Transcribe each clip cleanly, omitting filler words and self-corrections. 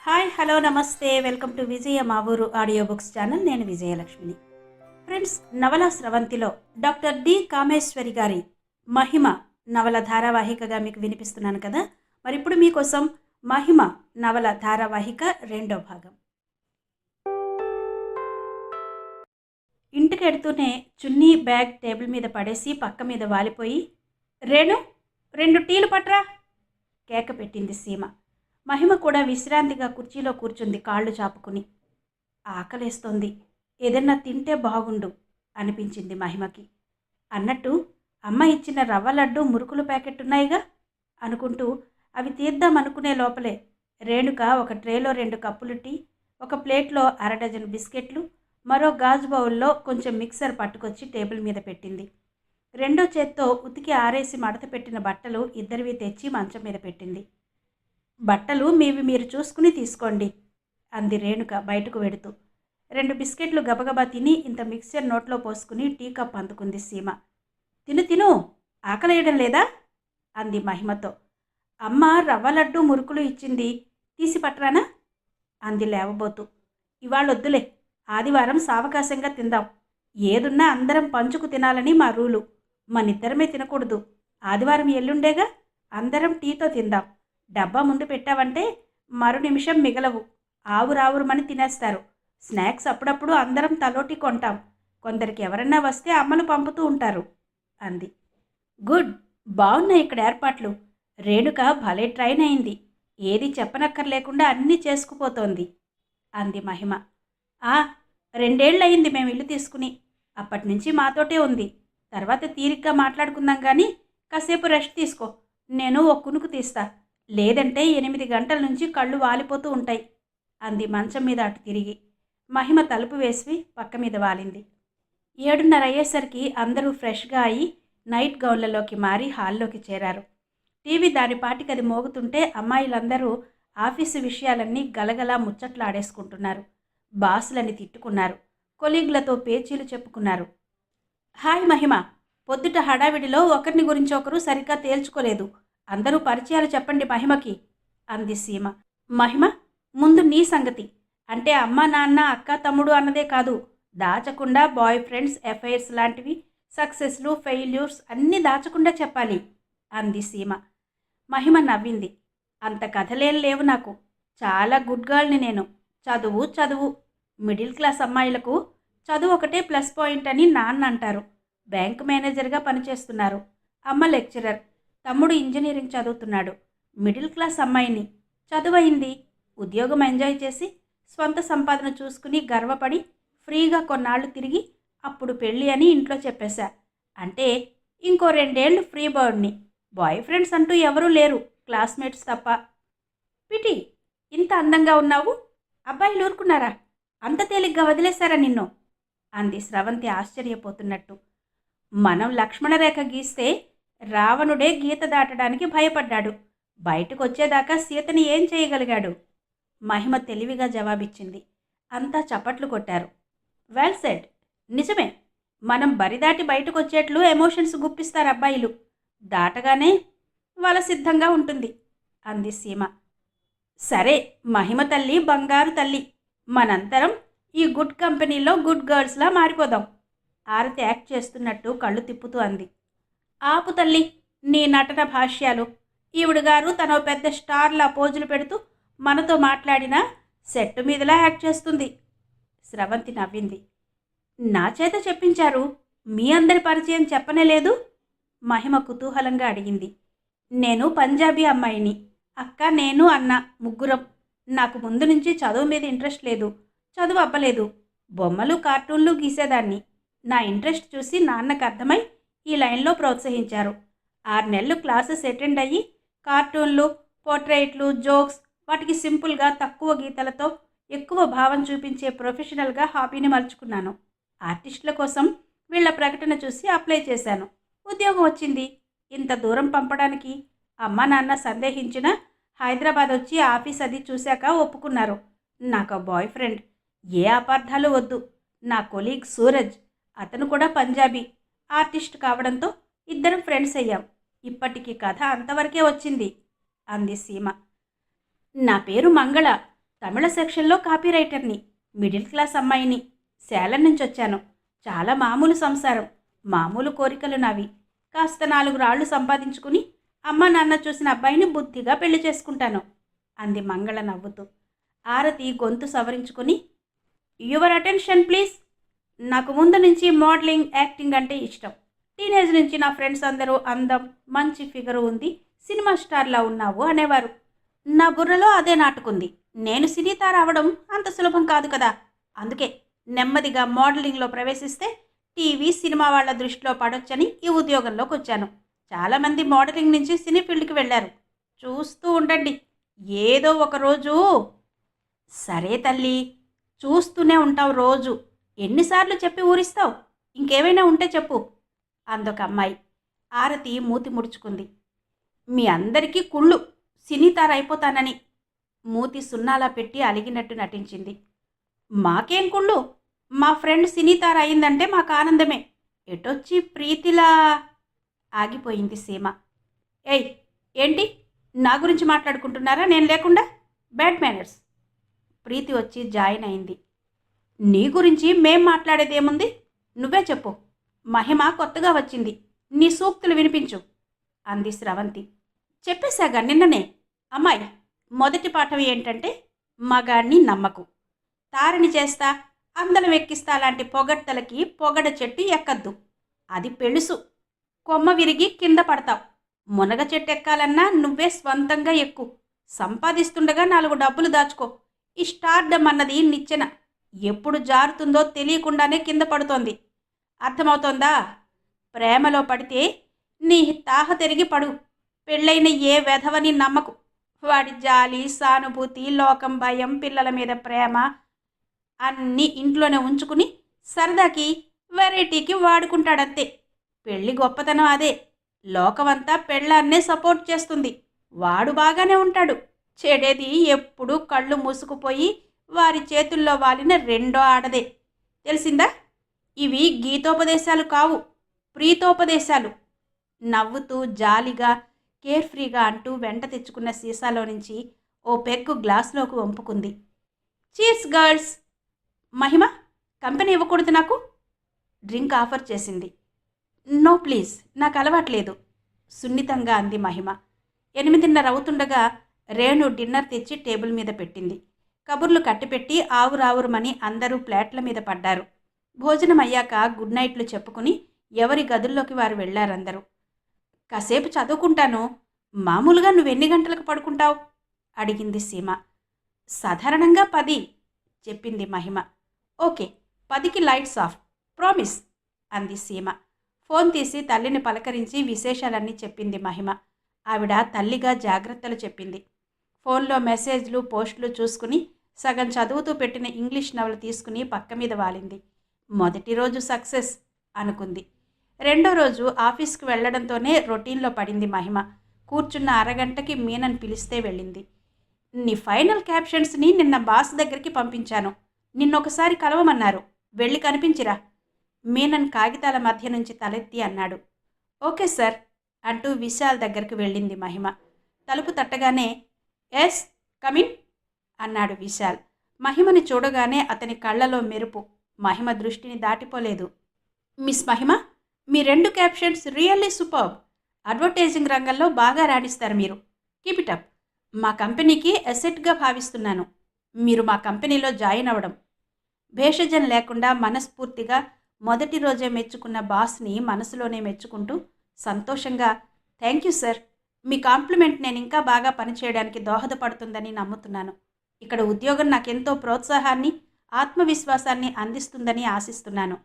Hi hello నమస్తే welcome to విజయ మా ఊరు ఆడియో బుక్స్ ఛానల్. నేను విజయలక్ష్మిని. ఫ్రెండ్స్, నవల స్రవంతిలో డాక్టర్ డి కామేశ్వరి గారి మహిమ నవల ధారావాహికగా మీకు వినిపిస్తున్నాను కదా. మరి ఇప్పుడు మీకోసం మహిమ నవల ధారావాహిక 2వ భాగం. ఇంటికి ఎడుతూనే చున్నీ బ్యాగ్ టేబుల్ మీద పడేసి పక్క మీద వాలిపోయి, రేణు 2 టీలు పట్రా కేక పెట్టింది సీమ. మహిమ కూడా విశ్రాంతిగా కుర్చీలో కూర్చుంది, కాళ్ళు చాపుకుని. ఆకలేస్తోంది, ఏదన్నా తింటే బాగుండు అనిపించింది మహిమకి. అన్నట్టు అమ్మ ఇచ్చిన రవ్వ లడ్డు మురుకులు ప్యాకెట్ ఉన్నాయిగా అనుకుంటూ అవి తీద్దామనుకునే లోపలే రేణుక ఒక ట్రేలో 2 కప్పులు టీ, ఒక ప్లేట్లో 1/2 డజన్ బిస్కెట్లు, మరో గాజు బౌల్లో కొంచెం మిక్సర్ పట్టుకొచ్చి టేబుల్ మీద పెట్టింది. రెండో చేత్తో ఉతికి ఆరేసి మడత పెట్టిన బట్టలు ఇద్దరివి తెచ్చి మంచం మీద పెట్టింది. బట్టలు మీవి మీరు చూసుకుని తీసుకోండి అంది రేణుక బయటకు వెడుతూ. 2 బిస్కెట్లు గబగబా తిని ఇంత మిక్సర్ నోట్లో పోసుకుని టీ కప్ అందుకుంది సీమ. తిను తిను, ఆకలేయడం లేదా అంది మహిమతో. అమ్మ రవ్వ లడ్డు మురుకులు ఇచ్చింది, తీసి పట్టరానా అంది లేవబోతూ. ఇవాళొద్దులే, ఆదివారం సావకాశంగా తిందాం. ఏదున్నా అందరం పంచుకు తినాలని మా రూలు. మనిద్దరమే తినకూడదు. ఆదివారం ఎల్లుండేగా, అందరం టీతో తిందాం. డబ్బా ముందు పెట్టావంటే మరు నిమిషం మిగలవు. ఆవురావురమని తినేస్తారు. స్నాక్స్ అప్పుడప్పుడు అందరం తలోటి కొంటాం. కొందరికి ఎవరన్నా వస్తే అమ్మలు పంపుతూ ఉంటారు అంది. గుడ్, బాగున్నాయి ఇక్కడ ఏర్పాట్లు. రేణుక భలే ట్రైన్ అయింది. ఏది చెప్పనక్కర్లేకుండా అన్నీ చేసుకుపోతోంది అంది మహిమ. 2 ఏళ్ళయింది మేము ఇల్లు తీసుకుని. అప్పటినుంచి మాతోటే ఉంది. తర్వాత తీరిగ్గా మాట్లాడుకుందాం కానీ కాసేపు రెస్ట్ తీసుకో. నేను ఒక కునుకు తీస్తా, లేదంటే 8 గంటల నుంచి కళ్ళు వాలిపోతూ ఉంటాయి అంది మంచం మీద అటు తిరిగి. మహిమ తలుపు వేసి పక్క మీద వాలింది. 7:30 అయ్యేసరికి అందరూ ఫ్రెష్గా అయి నైట్ గౌన్లలోకి మారి హాల్లోకి చేరారు. టీవీ దాని పాటికది మోగుతుంటే అమ్మాయిలందరూ ఆఫీసు విషయాలన్నీ గలగలా ముచ్చట్లాడేసుకుంటున్నారు. బాసులని తిట్టుకున్నారు. కొలీగ్లతో పేచీలు చెప్పుకున్నారు. హాయ్ మహిమ, పొద్దుట హడావిడిలో ఒకరిని గురించి ఒకరు సరిగ్గా తేల్చుకోలేదు. అందరూ పరిచయాలు చెప్పండి మహిమకి అంది సీమ. మహిమ, ముందు నీ సంగతి. అంటే అమ్మ నాన్న అక్క తమ్ముడు అన్నదే కాదు, దాచకుండా బాయ్ ఫ్రెండ్స్, అఫైర్స్ లాంటివి, సక్సెస్లు ఫెయిల్యూర్స్ అన్నీ దాచకుండా చెప్పాలి అంది సీమ. మహిమ నవ్వింది. అంత కథలేం లేవు నాకు. చాలా గుడ్ గర్ల్ని నేను. చదువు చదువు. మిడిల్ క్లాస్ అమ్మాయిలకు చదువు ఒకటే ప్లస్ పాయింట్ అని నాన్న అంటారు. బ్యాంక్ మేనేజర్గా పనిచేస్తున్నారు. అమ్మ లెక్చరర్, తమ్ముడు ఇంజనీరింగ్ చదువుతున్నాడు. మిడిల్ క్లాస్ అమ్మాయిని. చదువయింది, ఉద్యోగం ఎంజాయ్ చేసి స్వంత సంపాదన చూసుకుని గర్వపడి ఫ్రీగా కొన్నాళ్ళు తిరిగి అప్పుడు పెళ్ళి అని ఇంట్లో చెప్పేశా. అంటే ఇంకో 2 ఏళ్ళు ఫ్రీ బర్డ్ని. బాయ్ ఫ్రెండ్స్ అంటూ ఎవరూ లేరు, క్లాస్మేట్స్ తప్ప. పిటి, ఇంత అందంగా ఉన్నావు, అబ్బాయిలు ఊరుకున్నారా? అంత తేలిగ్గా వదిలేశారా నిన్ను అంది స్రవంతి ఆశ్చర్యపోతున్నట్టు. మనం లక్ష్మణరేఖ గీస్తే రావణుడే గీత దాటడానికి భయపడ్డాడు. బయటకు వచ్చేదాకా సీతని ఏం చేయగలిగాడు? మహిమ తెలివిగా జవాబిచ్చింది. అంతా చప్పట్లు కొట్టారు. Well said. నిజమే, మనం బరిదాటి బయటకు వచ్చేట్లు ఎమోషన్స్ గుప్పిస్తారు అబ్బాయిలు. దాటగానే వాళ్ళ సిద్ధంగా ఉంటుంది అంది సీమ. సరే, మహిమ తల్లి బంగారు తల్లి. మనంతరం ఈ గుడ్ కంపెనీలో గుడ్ గర్ల్స్లా మారిపోదాం. ఆరతి యాక్ట్ చేస్తున్నట్టు కళ్ళు తిప్పుతూ అంది. ఆపు తల్లి నీ నటన భాష్యాలు. ఈవిడగారు తన పెద్ద స్టార్లా పోజులు పెడుతూ మనతో మాట్లాడినా సెట్టు మీదలా యాక్ట్ చేస్తుంది. స్రవంతి నవ్వింది. నా చేత చెప్పించారు, మీ అందరి పరిచయం చెప్పనే లేదు? మహిమ కుతూహలంగా అడిగింది. నేను పంజాబీ అమ్మాయిని. అక్క, నేను, అన్న ముగ్గురం. నాకు ముందు నుంచి చదువు మీద ఇంట్రెస్ట్ లేదు. చదువు అవ్వలేదు. బొమ్మలు కార్టూన్లు గీసేదాన్ని. నా ఇంట్రెస్ట్ చూసి నాన్నకు అర్థమై ఈ లైన్లో ప్రోత్సహించారు. 6 నెలలు క్లాసెస్ అటెండ్ అయ్యి కార్టూన్లు, పోర్ట్రైట్లు, జోక్స్, వాటికి సింపుల్గా తక్కువ గీతలతో ఎక్కువ భావం చూపించే ప్రొఫెషనల్గా హాబీని మలుచుకున్నాను. ఆర్టిస్టుల కోసం వీళ్ళ ప్రకటన చూసి అప్లై చేశాను. ఉద్యోగం వచ్చింది. ఇంత దూరం పంపడానికి అమ్మ నాన్న సందేహించినా హైదరాబాద్ వచ్చి ఆఫీస్ అది చూశాక ఒప్పుకున్నారు. నాకు బాయ్ ఫ్రెండ్. ఏ అపార్థాలు వద్దు. నా కొలీగ్ సూరజ్, అతను కూడా పంజాబీ ఆర్టిస్ట్ కావడంతో ఇద్దరం ఫ్రెండ్స్ అయ్యాం. ఇప్పటికీ కథ అంతవరకే వచ్చింది అంది సీమ. నా పేరు మంగళ. తమిళ సెక్షన్లో కాపీ రైటర్ని, మిడిల్ క్లాస్ అమ్మాయిని, సేలం నుంచి వచ్చాను. చాలా మామూలు సంసారం, మామూలు కోరికలు నావి. కాస్త 4 రాళ్లు సంపాదించుకుని అమ్మ నాన్న చూసిన అబ్బాయిని బుద్ధిగా పెళ్లి చేసుకుంటాను అంది మంగళ నవ్వుతూ. ఆరతి గొంతు సవరించుకుని, యువర్ అటెన్షన్ ప్లీజ్. నాకు ముందు నుంచి మోడలింగ్, యాక్టింగ్ అంటే ఇష్టం. టీనేజ్ నుంచి నా ఫ్రెండ్స్ అందరూ అందం, మంచి ఫిగరు ఉంది, సినిమా స్టార్లా ఉన్నావు అనేవారు. నా బుర్రలో అదే నాటుకుంది. నేను సినీ తార అవడం అంత సులభం కాదు కదా. అందుకే నెమ్మదిగా మోడలింగ్లో ప్రవేశిస్తే టీవీ, సినిమా వాళ్ళ దృష్టిలో పడొచ్చని ఈ ఉద్యోగంలోకి వచ్చాను. చాలామంది మోడలింగ్ నుంచి సినీ ఫీల్డ్కి వెళ్ళారు. చూస్తూ ఉండండి, ఏదో ఒక రోజు. సరే తల్లి, చూస్తూనే ఉంటావు రోజు. ఎన్నిసార్లు చెప్పి ఊరిస్తావు? ఇంకేమైనా ఉంటే చెప్పు అందొక అమ్మాయి. ఆరతి మూతి ముడుచుకుంది. మీ అందరికీ కుళ్ళు, సినీ తార అయిపోతానని. మూతి సున్నాలా పెట్టి అలిగినట్టు నటించింది. మాకేం కుళ్ళు? మా ఫ్రెండ్ సినీ తార అయిందంటే మాకు ఆనందమే. ఎటొచ్చి ప్రీతిలా ఆగిపోయింది సీమ. ఏయ్, ఏంటి నా గురించి మాట్లాడుకుంటున్నారా నేను లేకుండా? Bad manners. ప్రీతి వచ్చి జాయిన్ అయింది. నీ గురించి మేం మాట్లాడేదేముంది? నువ్వే చెప్పు. మహిమ కొత్తగా వచ్చింది, నీ సూక్తులు వినిపించు అంది స్రవంతి. చెప్పేశాగా నిన్ననే. అమ్మాయి, మొదటి పాఠం ఏంటంటే మగాణ్ణి నమ్మకు. తారని చేస్తా, అందలం ఎక్కిస్తా లాంటి పొగడ్తలకి పొగడ చెట్టు ఎక్కద్దు. అది పెళుసు. కొమ్మ విరిగి కింద పడతావు. మునగ చెట్టు ఎక్కాలన్నా నువ్వే స్వంతంగా ఎక్కు. సంపాదిస్తుండగా 4 డబ్బులు దాచుకో. ఈ స్టార్డమ్ అన్నది నిచ్చెన, ఎప్పుడు జారుతుందో తెలియకుండానే కింద పడుతోంది. అర్థమవుతోందా? ప్రేమలో పడితే నీ తాహ తిరిగి పడు. పెళ్ళైన ఏ వెధవని నమ్మకు. వాడి జాలి, సానుభూతి, లోకం భయం, పిల్లల మీద ప్రేమ అన్నీ ఇంట్లోనే ఉంచుకుని సరదాకి, వెరైటీకి వాడుకుంటాడంతే. పెళ్ళి గొప్పతనం అదే. లోకమంతా పెళ్ళాన్నే సపోర్ట్ చేస్తుంది. వాడు బాగానే ఉంటాడు. చెడేది ఎప్పుడూ కళ్ళు మూసుకుపోయి వారి చేతుల్లో వాలిన రెండో ఆడదే. తెలిసిందా? ఇవి గీతోపదేశాలు కావు, ప్రీతోపదేశాలు. నవ్వుతూ జాలిగా, కేర్ఫ్రీగా అంటూ వెంట తెచ్చుకున్న సీసాలో నుంచి ఓ పెగ్గు గ్లాసులోకి వంపుకుంది. Cheers girls. మహిమ, కంపెనీ ఇవ్వకూడదు నాకు. డ్రింక్ ఆఫర్ చేసింది. నో ప్లీజ్, నాకు అలవాట్లేదు సున్నితంగా అంది మహిమ. 8:30 అవుతుండగా రేణు డిన్నర్ తెచ్చి టేబుల్ మీద పెట్టింది. కబుర్లు కట్టిపెట్టి ఆవురావురమని అందరూ ప్లేట్ల మీద పడ్డారు. భోజనం అయ్యాక గుడ్ నైట్లు చెప్పుకుని ఎవరి గదుల్లోకి వారు వెళ్ళారందరూ. కాసేపు చదువుకుంటాను. మామూలుగా నువ్వెన్ని గంటలకు పడుకుంటావు అడిగింది సీమ. సాధారణంగా 10 చెప్పింది మహిమ. ఓకే, 10కి లైట్స్ ఆఫ్, ప్రామిస్ అంది సీమ. ఫోన్ తీసి తల్లిని పలకరించి విశేషాలన్నీ చెప్పింది మహిమ. ఆవిడ తల్లిగా జాగ్రత్తలు చెప్పింది. ఫోన్లో మెసేజ్లు, పోస్టులు చూసుకుని సగం చదువుతూ పెట్టిన ఇంగ్లీష్ నవల తీసుకుని పక్క మీద వాలింది. మొదటి రోజు సక్సెస్ అనుకుంది. రెండో రోజు ఆఫీస్కి వెళ్లడంతోనే రొటీన్లో పడింది మహిమ. కూర్చున్న అరగంటకి మీనన్ పిలిస్తే వెళ్ళింది. నీ ఫైనల్ క్యాప్షన్స్ని నిన్న బాస్ దగ్గరికి పంపించాను. నిన్నొకసారి కలవమన్నారు. వెళ్ళి కనిపించిరా. మీనన్ కాగితాల మధ్య నుంచి తలెత్తి అన్నాడు. ఓకే సార్ అంటూ విశాల్ దగ్గరికి వెళ్ళింది మహిమ. తలుపు తట్టగానే ఎస్ కమిన్ అన్నాడు విశాల్. మహిమని చూడగానే అతని కళ్ళలో మెరుపు మహిమ దృష్టిని దాటిపోలేదు. మిస్ మహిమ, మీ 2 క్యాప్షన్స్ రియల్లీ సూపర్బ్. అడ్వర్టైజింగ్ రంగంలో బాగా రాణిస్తారు మీరు. Keep it up. మా కంపెనీకి అసెట్గా భావిస్తున్నాను మీరు మా కంపెనీలో జాయిన్ అవ్వడం. భేషజం లేకుండా మనస్ఫూర్తిగా మొదటి రోజే మెచ్చుకున్న బాస్ని మనసులోనే మెచ్చుకుంటూ సంతోషంగా థ్యాంక్ యూ సార్, మీ కాంప్లిమెంట్ నేను ఇంకా బాగా పనిచేయడానికి దోహదపడుతుందని నమ్ముతున్నాను. ఇక్కడ ఉద్యోగం నాకెంతో ప్రోత్సాహాన్ని, ఆత్మవిశ్వాసాన్ని అందిస్తుందని ఆశిస్తున్నాను.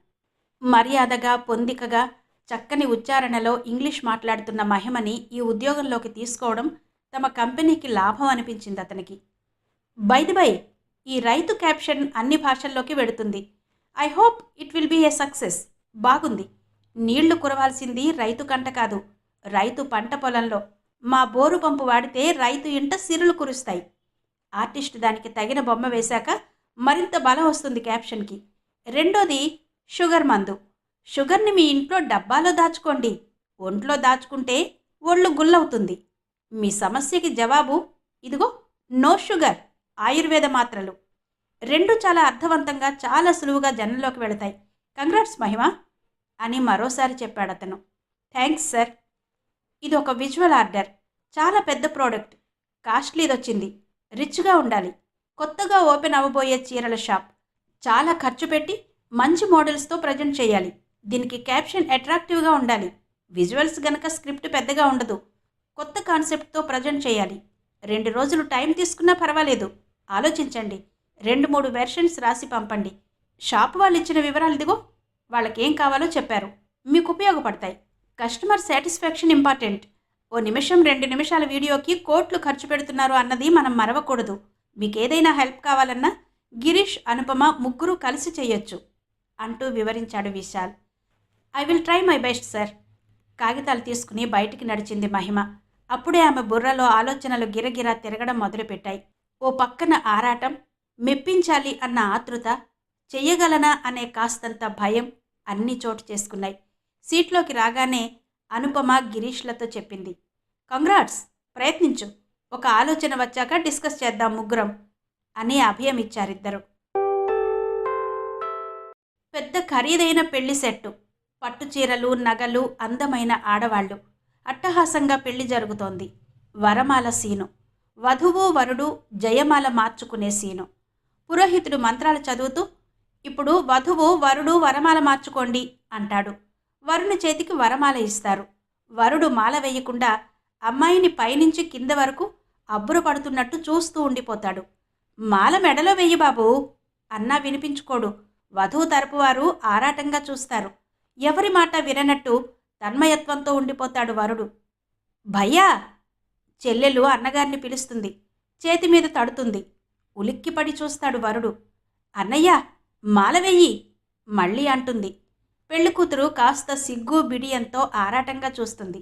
మర్యాదగా, పొందికగా, చక్కని ఉచ్చారణలో ఇంగ్లీష్ మాట్లాడుతున్న మహిమని ఈ ఉద్యోగంలోకి తీసుకోవడం తమ కంపెనీకి లాభం అనిపించింది అతనికి. బై ది బై, ఈ రైతు క్యాప్షన్ అన్ని భాషల్లోకి వెడుతుంది. I hope it will be a success. బాగుంది. నీళ్లు కురవాల్సింది రైతు కంట కాదు, రైతు పంట పొలంలో. మా బోరు పంపు వాడితే రైతు ఇంట సిరులు కురుస్తాయి. ఆర్టిస్ట్ దానికి తగిన బొమ్మ వేశాక మరింత బలం వస్తుంది క్యాప్షన్కి. రెండోది షుగర్ మందు. షుగర్ని మీ ఇంట్లో డబ్బాలో దాచుకోండి. ఒంట్లో దాచుకుంటే ఒళ్ళు గుల్లవుతుంది. మీ సమస్యకి జవాబు ఇదిగో, నో షుగర్. ఆయుర్వేద మాత్రలు. రెండు చాలా అర్థవంతంగా చాలా సులువుగా జనంలోకి వెళతాయి. కంగ్రాట్స్ మహిమ అని మరోసారి చెప్పాడతను. Thanks sir. ఇది ఒక విజువల్ ఆర్డర్. చాలా పెద్ద ప్రోడక్ట్. కాస్ట్లీదొచ్చింది. రిచ్గా ఉండాలి. కొత్తగా ఓపెన్ అవ్వబోయే చీరల షాప్. చాలా ఖర్చు పెట్టి మంచి మోడల్స్తో ప్రజెంట్ చేయాలి. దీనికి క్యాప్షన్ అట్రాక్టివ్గా ఉండాలి. విజువల్స్ గనక స్క్రిప్ట్ పెద్దగా ఉండదు. కొత్త కాన్సెప్ట్తో ప్రజెంట్ చేయాలి. 2 రోజులు టైం తీసుకున్నా పర్వాలేదు. ఆలోచించండి. 2-3 వెర్షన్స్ రాసి పంపండి. షాప్ వాళ్ళు ఇచ్చిన వివరాలు ఇదిగో. వాళ్ళకేం కావాలో చెప్పారు. మీకు ఉపయోగపడతాయి. Customer satisfaction important. ఓ నిమిషం 2 నిమిషాల వీడియోకి కోట్లు ఖర్చు పెడుతున్నారు అన్నది మనం మరవకూడదు. మీకేదైనా హెల్ప్ కావాలన్నా గిరీష్, అనుపమ ముగ్గురు కలిసి చేయొచ్చు అంటూ వివరించాడు Vishal. I will try my best sir. కాగితాలు తీసుకుని బయటికి నడిచింది మహిమ. అప్పుడే ఆమె బుర్రలో ఆలోచనలు గిరగిరా తిరగడం మొదలుపెట్టాయి. ఓ పక్కన ఆరాటం, మెప్పించాలి అన్న ఆతృత, చెయ్యగలనా అనే కాస్తంత భయం అన్నీ చోటు చేసుకున్నాయి. సీట్లోకి రాగానే అనుపమ గిరీష్లతో చెప్పింది, కంగ్రాట్స్, ప్రయత్నించు. ఒక ఆలోచన వచ్చాక డిస్కస్ చేద్దాం ముగ్గురం అని అభయం ఇచ్చారిద్దరు. పెద్ద ఖరీదైన పెళ్లి సెట్టు, పట్టు చీరలు, నగలు, అందమైన ఆడవాళ్లు. అట్టహాసంగా పెళ్లి జరుగుతోంది. వరమాల సీను. వధువు వరుడు జయమాల మార్చుకునే సీను. పురోహితుడు మంత్రాలు చదువుతూ, ఇప్పుడు వధువు వరుడు వరమాల మార్చుకోండి అంటాడు. వరుని చేతికి వరమాల ఇస్తారు. వరుడు మాల వేయకుండా అమ్మాయిని పైనుంచి కింద వరకు అబ్బుర పడుతున్నట్టు చూస్తూ ఉండిపోతాడు. మాల మెడలో వెయ్యి బాబూ అన్నా వినిపించుకోడు. వధువు తరపు వారు ఆరాటంగా చూస్తారు. ఎవరి మాట విననట్టు తన్మయత్వంతో ఉండిపోతాడు వరుడు. భయ్యా! చెల్లెలు అన్నగారిని పిలుస్తుంది. చేతి మీద తడుతుంది. ఉలిక్కిపడి చూస్తాడు వరుడు. అన్నయ్య, మాల వెయ్యి మళ్ళీ అంటుంది. పెళ్లికూతురు కాస్త సిగ్గు బిడియంతో ఆరాటంగా చూస్తుంది.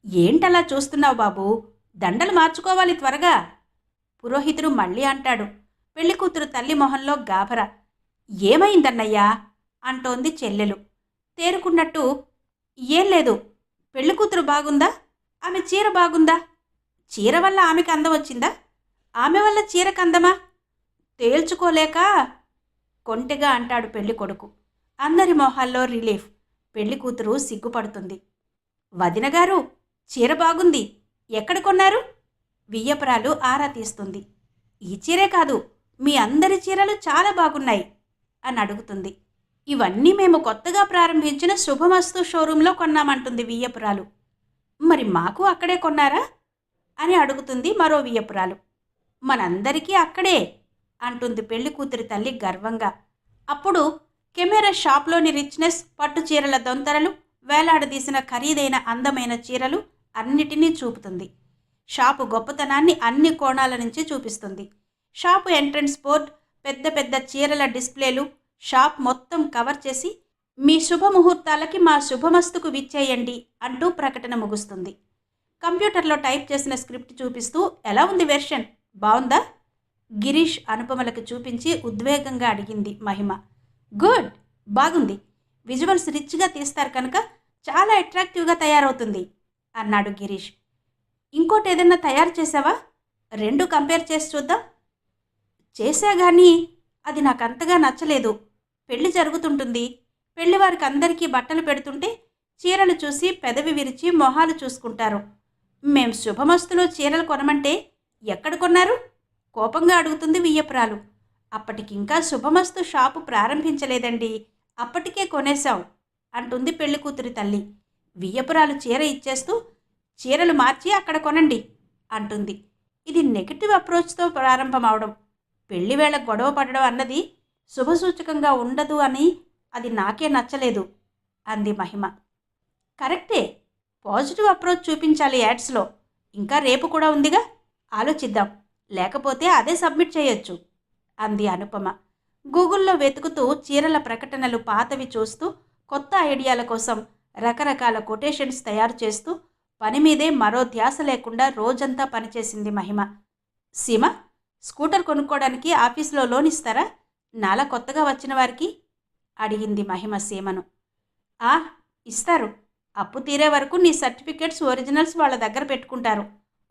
ఏంటలా చూస్తున్నావు బాబూ? దండలు మార్చుకోవాలి త్వరగా. పురోహితుడు మళ్ళీ అంటాడు. పెళ్లికూతురు తల్లి మొహంలో గాభరా. ఏమైందన్నయ్యా అంటోంది చెల్లెలు. తేరుకున్నట్టు, ఏం లేదు. పెళ్లికూతురు బాగుందా? ఆమె చీర బాగుందా? చీర వల్ల ఆమెకు అందం వచ్చిందా? ఆమె వల్ల చీరకు అందమా? తేల్చుకోలేక కొంటెగా అంటాడు పెళ్లి కొడుకు. అందరి మొహాల్లో రిలీఫ్. పెళ్లి కూతురు సిగ్గుపడుతుంది. వదినగారు, చీర బాగుంది. ఎక్కడ కొన్నారు? వియ్యపురాలు ఆరా తీస్తుంది. ఈ చీరే కాదు, మీ అందరి చీరలు చాలా బాగున్నాయి అని అడుగుతుంది. ఇవన్నీ మేము కొత్తగా ప్రారంభించిన శుభమస్తు షోరూంలో కొన్నామంటుంది వియ్యపురాలు. మరి మాకు అక్కడే కొన్నారా అని అడుగుతుంది మరో వియ్యపురాలు. మనందరికీ అక్కడే అంటుంది పెళ్లి కూతురి తల్లి గర్వంగా. అప్పుడు కెమెరా షాప్లోని రిచ్నెస్, పట్టు చీరల దొంతరలు, వేలాడదీసిన ఖరీదైన అందమైన చీరలు అన్నిటినీ చూపుతుంది. షాపు గొప్పతనాన్ని అన్ని కోణాల నుంచి చూపిస్తుంది. షాపు ఎంట్రన్స్ బోర్డ్, పెద్ద పెద్ద చీరల డిస్ప్లేలు, షాప్ మొత్తం కవర్ చేసి మీ శుభముహూర్తాలకి మా శుభమస్తుకు విచ్చేయండి అంటూ ప్రకటన ముగుస్తుంది. కంప్యూటర్లో టైప్ చేసిన స్క్రిప్ట్ చూపిస్తూ, ఎలా ఉంది వెర్షన్, బాగుందా? గిరీష్ అనుపమలకు చూపించి ఉద్వేగంగా అడిగింది మహిమ. గుడ్, బాగుంది. విజువల్స్ రిచ్గా తీస్తారు కనుక చాలా అట్రాక్టివ్గా తయారవుతుంది అన్నాడు గిరీష్. ఇంకోటి ఏదన్నా తయారు చేసావా? 2 కంపేర్ చేసి చూద్దాం. చేసా కానీ అది నాకంతగా నచ్చలేదు. పెళ్లి జరుగుతుంటుంది. పెళ్లివారికి అందరికీ బట్టలు పెడుతుంటే చీరలు చూసి పెదవి విరిచి మొహాలు చూసుకుంటారు. మేం శుభమస్తులో చీరలు కొనమంటే ఎక్కడ కొన్నారు? కోపంగా అడుగుతుంది వియ్యపురాలు. అప్పటికింకా శుభమస్తు షాపు ప్రారంభించలేదండి, అప్పటికే కొనేశాం అంటుంది పెళ్లి కూతురి తల్లి. వియ్యపురాలు చీర ఇచ్చేస్తూ, చీరలు మార్చి అక్కడ కొనండి అంటుంది. ఇది నెగిటివ్ అప్రోచ్తో ప్రారంభమవడం, పెళ్లివేళ గొడవ పడడం అన్నది శుభసూచకంగా ఉండదు అని అది నాకే నచ్చలేదు అంది మహిమ. కరెక్టే, పాజిటివ్ అప్రోచ్ చూపించాలి యాడ్స్లో. ఇంకా రేపు కూడా ఉందిగా, ఆలోచిద్దాం. లేకపోతే అదే సబ్మిట్ చేయొచ్చు అంది అనుపమ. గూగుల్లో వెతుకుతూ చీరల ప్రకటనలు పాతవి చూస్తూ కొత్త ఐడియాల కోసం రకరకాల కొటేషన్స్ తయారు చేస్తూ పని మీదే మరో ధ్యాస లేకుండా రోజంతా పనిచేసింది మహిమ. సీమ, స్కూటర్ కొనుక్కోవడానికి ఆఫీసులో లోన్ ఇస్తారా? నాలా కొత్తగా వచ్చిన వారికి అడిగింది మహిమ సీమను. ఇస్తారు. అప్పు తీరే వరకు నీ సర్టిఫికెట్స్, ఒరిజినల్స్ వాళ్ళ దగ్గర పెట్టుకుంటారు.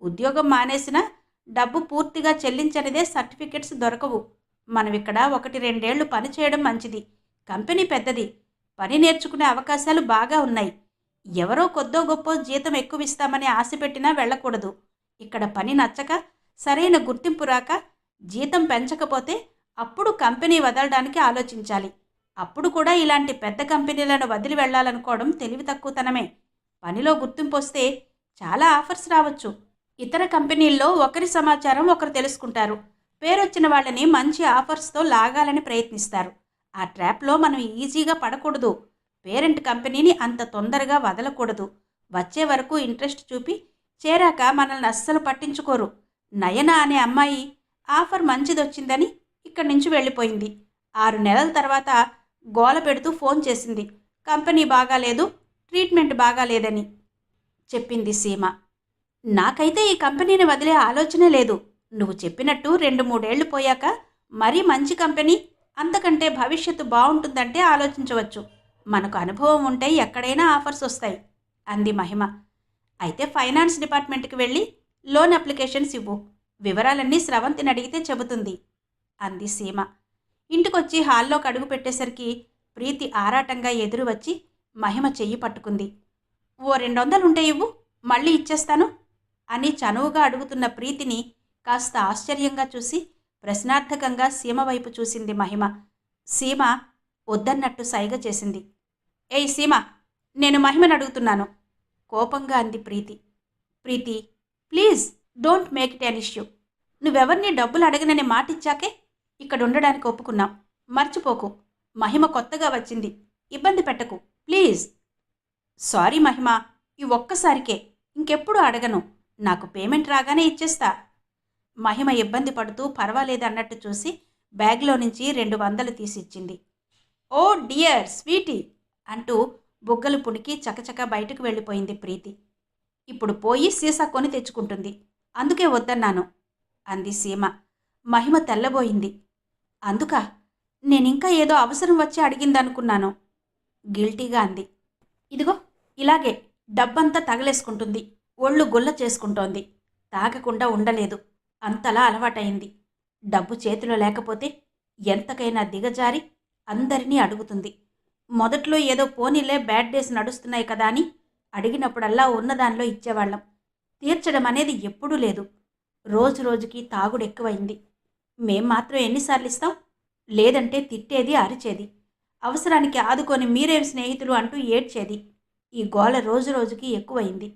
ఉద్యోగం మానేసినా డబ్బు పూర్తిగా చెల్లించనిదే సర్టిఫికెట్స్ దొరకవు. మనం ఇక్కడ 1-2 ఏళ్లు పని చేయడం మంచిది. కంపెనీ పెద్దది. పని నేర్చుకునే అవకాశాలు బాగా ఉన్నాయి. ఎవరో కొద్దో గొప్పో జీతం ఎక్కువ ఇస్తామని ఆశ పెట్టినా వెళ్ళకూడదు. ఇక్కడ పని నచ్చక, సరైన గుర్తింపు రాక, జీతం పెంచకపోతే అప్పుడు కంపెనీ వదలడానికి ఆలోచించాలి. అప్పుడు కూడా ఇలాంటి పెద్ద కంపెనీలను వదిలి వెళ్ళాలనుకోవడం తెలివి తక్కువతనమే. పనిలో గుర్తింపు వస్తే చాలా ఆఫర్స్ రావచ్చు. ఇతర కంపెనీల్లో ఒకరి సమాచారం ఒకరు తెలుసుకుంటారు. పేరొచ్చిన వాళ్ళని మంచి ఆఫర్స్తో లాగాలని ప్రయత్నిస్తారు. ఆ ట్రాప్లో మనం ఈజీగా పడకూడదు. పేరెంట్ కంపెనీని అంత తొందరగా వదలకూడదు. వచ్చే వరకు ఇంట్రెస్ట్ చూపి చేరాక మనల్ని అస్సలు పట్టించుకోరు. నయన అనే అమ్మాయి ఆఫర్ మంచిదొచ్చిందని ఇక్కడి నుంచి వెళ్ళిపోయింది. 6 నెలల తర్వాత గోల పెడుతూ ఫోన్ చేసింది. కంపెనీ బాగాలేదు, ట్రీట్మెంట్ బాగాలేదని చెప్పింది సీమ. నాకైతే ఈ కంపెనీని వదిలే ఆలోచనే లేదు. నువ్వు చెప్పినట్టు 2-3 ఏళ్లు పోయాక మరీ మంచి కంపెనీ, అంతకంటే భవిష్యత్తు బాగుంటుందంటే ఆలోచించవచ్చు. మనకు అనుభవం ఉంటే ఎక్కడైనా ఆఫర్స్ వస్తాయి అంది మహిమ. అయితే ఫైనాన్స్ డిపార్ట్మెంట్కి వెళ్ళి లోన్ అప్లికేషన్స్ ఇవ్వు. వివరాలన్నీ స్రవంతిని అడిగితే చెబుతుంది అంది సీమ. ఇంటికొచ్చి హాల్లోకి అడుగు పెట్టేసరికి ప్రీతి ఆరాటంగా ఎదురు వచ్చి మహిమ చెయ్యి పట్టుకుంది. ఓ 200 ఉంటే ఇవ్వు, మళ్ళీ ఇచ్చేస్తాను అని చనువుగా అడుగుతున్న ప్రీతిని కాస్త ఆశ్చర్యంగా చూసి ప్రశ్నార్థకంగా సీమ వైపు చూసింది మహిమ. సీమ వద్దన్నట్టు సైగ చేసింది. ఏయ్ సీమ, నేను మహిమను అడుగుతున్నాను కోపంగా అంది Preethi. Preethi, please don't make it an issue. నువ్వెవరిని డబ్బులు అడగనని మాటిచ్చాకే ఇక్కడ ఉండడానికి ఒప్పుకున్నాం. మర్చిపోకు. మహిమ కొత్తగా వచ్చింది, ఇబ్బంది పెట్టకు ప్లీజ్. సారీ మహిమ, ఈ ఒక్కసారికే, ఇంకెప్పుడు అడగను. నాకు పేమెంట్ రాగానే ఇచ్చేస్తా. మహిమ ఇబ్బంది పడుతూ పర్వాలేదన్నట్టు చూసి బ్యాగ్లో నుంచి 200 తీసిచ్చింది. ఓ డియర్ స్వీటీ అంటూ బుగ్గలు పుణికి చకచక బయటకు వెళ్ళిపోయింది ప్రీతి. ఇప్పుడు పోయి సీసా కొని తెచ్చుకుంటుంది, అందుకే వద్దన్నాను అంది సీమ. మహిమ తెల్లబోయింది. అందుకా? నేనింకా ఏదో అవసరం వచ్చి అడిగిందనుకున్నాను గిల్టీగా అంది. ఇదిగో ఇలాగే డబ్బంతా తగలేసుకుంటుంది, ఒళ్ళు గుల్ల చేసుకుంటోంది. తాగకుండా ఉండలేదు, అంతలా అలవాటైంది. డబ్బు చేతిలో లేకపోతే ఎంతకైనా దిగజారి అందరినీ అడుగుతుంది. మొదట్లో ఏదో పోనీలే బ్యాడ్ డేస్ నడుస్తున్నాయి కదా అని అడిగినప్పుడల్లా ఉన్నదానిలో ఇచ్చేవాళ్ళం. తీర్చడం అనేది ఎప్పుడూ లేదు. రోజు రోజుకి తాగుడు ఎక్కువైంది. మేం మాత్రం ఎన్నిసార్లు ఇస్తాం? లేదంటే తిట్టేది, అరిచేది. అవసరానికి ఆదుకొని మీరేం స్నేహితులు అంటూ ఏడ్చేది. ఈ గోల రోజు రోజుకి ఎక్కువైంది.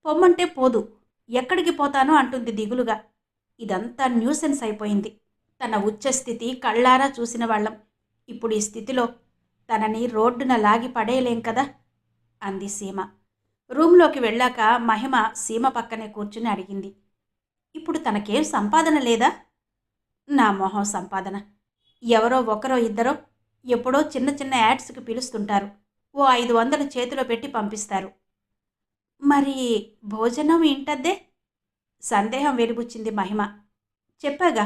పొమ్మంటే పోదు, ఎక్కడికి పోతానో అంటుంది దిగులుగా. ఇదంతా న్యూసెన్స్ అయిపోయింది. తన ఉచ్చస్థితి కళ్ళారా చూసిన వాళ్ళం. ఇప్పుడు ఈ స్థితిలో తనని రోడ్డున లాగి పడేయలేం కదా అంది సీమ. రూంలోకి వెళ్ళాక మహిమ సీమ పక్కనే కూర్చుని అడిగింది. ఇప్పుడు తనకేం సంపాదన లేదా? నా మొహం సంపాదన. ఎవరో ఒకరో ఇద్దరో ఎప్పుడో చిన్న చిన్న యాడ్స్కి పిలుస్తుంటారు. ఓ 500 చేతిలో పెట్టి పంపిస్తారు. మరి భోజనం ఇంటద్దే? సందేహం వెలిబుచ్చింది మహిమ. చెప్పాగా,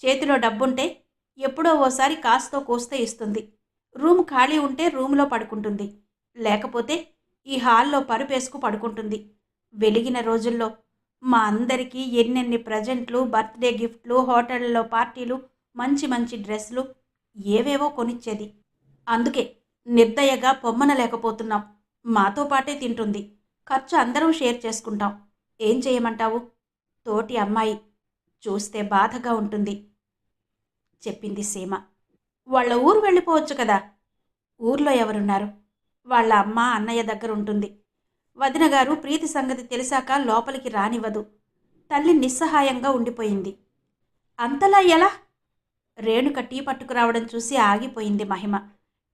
చేతిలో డబ్బుంటే ఎప్పుడో ఓసారి కాస్తో కూస్తో ఇస్తుంది. రూమ్ ఖాళీ ఉంటే రూమ్లో పడుకుంటుంది, లేకపోతే ఈ హాల్లో పరుపేసుకు పడుకుంటుంది. వెలిగిన రోజుల్లో మా అందరికీ ఎన్నెన్ని ప్రజెంట్లు, బర్త్డే గిఫ్ట్లు, హోటళ్లలో పార్టీలు, మంచి మంచి డ్రెస్లు ఏవేవో కొనిచ్చేది. అందుకే నిర్దయగా పొమ్మనలేకపోతున్నాం. మాతో పాటే తింటుంది. ఖర్చు అందరం షేర్ చేసుకుంటాం. ఏం చేయమంటావు? తోటి అమ్మాయి, చూస్తే బాధగా ఉంటుంది చెప్పింది సీమ. వాళ్ళ ఊరు వెళ్ళిపోవచ్చు కదా. ఊర్లో ఎవరున్నారు? వాళ్ళ అమ్మ అన్నయ్య దగ్గర ఉంటుంది. వదినగారు ప్రీతి సంగతి తెలిసాక లోపలికి రానివ్వదు. తల్లి నిస్సహాయంగా ఉండిపోయింది. అంతలా ఎలా? రేణుక టీ పట్టుకురావడం చూసి ఆగిపోయింది మహిమ.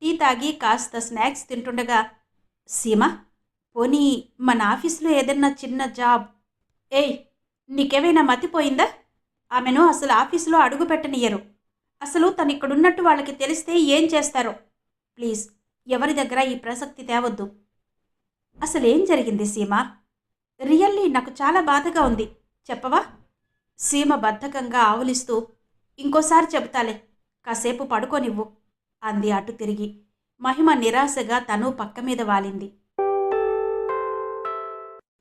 టీ తాగి కాస్త స్నాక్స్ తింటుండగా, సీమ, పోనీ మన ఆఫీసులో ఏదన్నా చిన్న జాబ్. ఏయ్, నీకేమైనా మతిపోయిందా? ఆమెను అసలు ఆఫీసులో అడుగు పెట్టనియ్యరు. అసలు తను ఇక్కడున్నట్టు వాళ్ళకి తెలిస్తే ఏం చేస్తారో. ప్లీజ్, ఎవరి దగ్గర ఈ ప్రసక్తి తేవద్దు. అసలేం జరిగింది సీమ? రియల్లీ నాకు చాలా బాధగా ఉంది, చెప్పవా? సీమ బద్ధకంగా ఆవులిస్తూ, ఇంకోసారి చెబుతాలే, కాసేపు పడుకోనివ్వు అంది అటు తిరిగి. మహిమ నిరాశగా తను పక్క మీద వాలింది.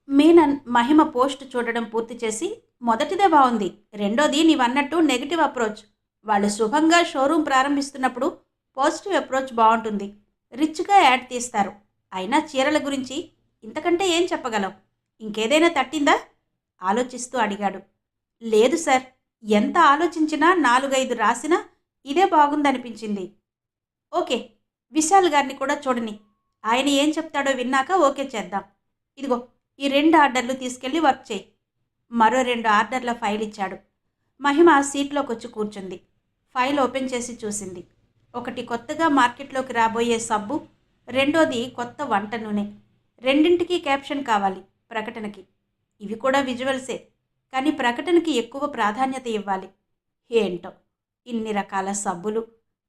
మీనన్ మహిమ పోస్ట్ చూడడం పూర్తి చేసి మొదటిదే బాగుంది. రెండోది నీవన్నట్టు నెగటివ్ అప్రోచ్. వాళ్ళు శుభంగా షోరూమ్ ప్రారంభిస్తున్నప్పుడు పాజిటివ్ అప్రోచ్ బాగుంటుంది. రిచ్గా యాడ్ తీస్తారు. అయినా చీరల గురించి ఇంతకంటే ఏం చెప్పగలవు? ఇంకేదైనా తట్టిందా? ఆలోచిస్తూ అడిగాడు. లేదు సార్. ఎంత ఆలోచించినా 4-5 రాసినా ఇదే బాగుందనిపించింది. ఓకే, విశాల్ గారిని కూడా చూడని. ఆయన ఏం చెప్తాడో విన్నాక ఓకే చేద్దాం. ఇదిగో ఈ 2 ఆర్డర్లు తీసుకెళ్ళి వర్క్ చేయి. మరో 2 ఆర్డర్ల ఫైల్ ఇచ్చాడు. మహిమ సీట్లోకొచ్చి కూర్చుంది. ఫైల్ ఓపెన్ చేసి చూసింది. ఒకటి కొత్తగా మార్కెట్లోకి రాబోయే సబ్బు, రెండోది కొత్త వంట నూనె. రెండింటికి క్యాప్షన్ కావాలి ప్రకటనకి. ఇవి కూడా విజువల్సే, కానీ ప్రకటనకి ఎక్కువ ప్రాధాన్యత ఇవ్వాలి. ఏంటో ఇన్ని రకాల సబ్బులు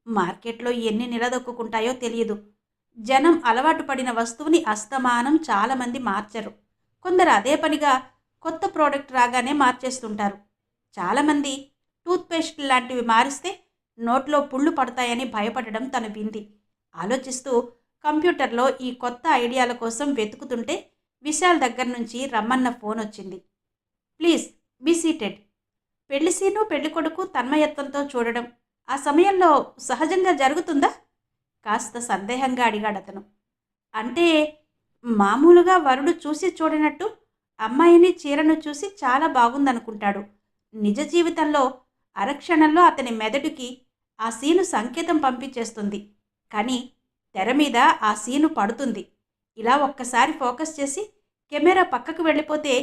మార్కెట్లో ఎన్ని నిలదొక్కుంటాయో తెలియదు. జనం అలవాటు పడిన వస్తువుని అస్తమానం చాలామంది మార్చరు. కొందరు అదే పనిగా కొత్త ప్రోడక్ట్ రాగానే మార్చేస్తుంటారు. చాలామంది టూత్పేస్ట్ లాంటివి మారిస్తే నోట్లో పుళ్ళు పడతాయని భయపడడం తను వింది. ఆలోచిస్తూ కంప్యూటర్లో ఈ కొత్త ఐడియాల కోసం వెతుకుతుంటే విశాల్ దగ్గర నుంచి రమ్మన్న ఫోన్ వచ్చింది. Please be seated. పెళ్లి సీను పెళ్లికొడుకు తన్మయత్వంతో చూడడం ఆ సమయంలో సహజంగా జరుగుతుందా? కాస్త సందేహంగా అడిగాడతను. అంటే మామూలుగా వరుడు చూసి చూడనట్టు అమ్మాయిని చీరను చూసి చాలా బాగుందనుకుంటాడు. నిజ జీవితంలో అరక్షణంలో అతని మెదడుకి ఆ సీను సంకేతం పంపించేస్తుంది. కానీ తెర మీద ఆ సీను పడుతుంది. ఇలా ఒక్కసారి ఫోకస్ చేసి కెమెరా పక్కకు వెళ్ళిపోతే